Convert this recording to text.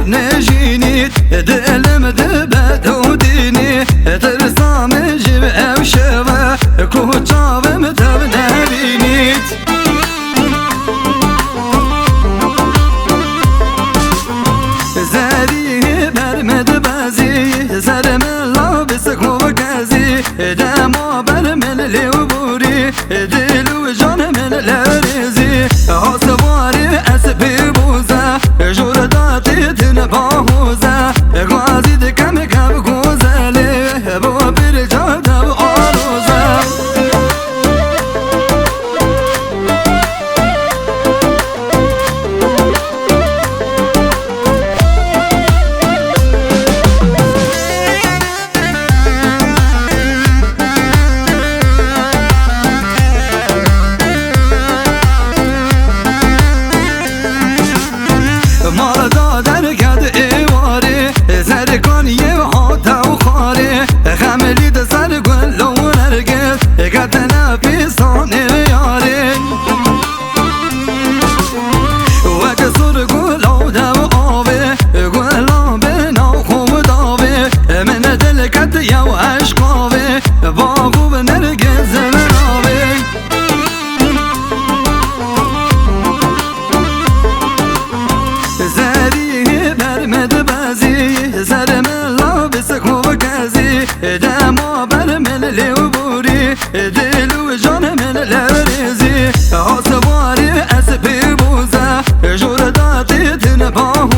نجيني دلم دبت وديني ترسام جيب او شوه كوچاو متب نبینید زری برمد بازی زرم لابس خوکزی دما برمن لیو بوری دل و جان من لرزی آسواری اسبی بوزه جور داتی تن باهوزه غازی دکم کم گوزلی با بر جادم آروزه مال دادر کد ایواری زرگانیه و حاتا و خاری خملی ده سر گل و نرگز کت نفیسانه یاری و کسور گل آده و آوه گلان به ناخوم داوه من دل کت یو عشقاوه باغو به نرگز مناوه زری برمد بازی زرم لابس خوکزی دما برمن لیو بوری دل و جان من لرزی آسواری اسبی بوزه جور داتی تن باهو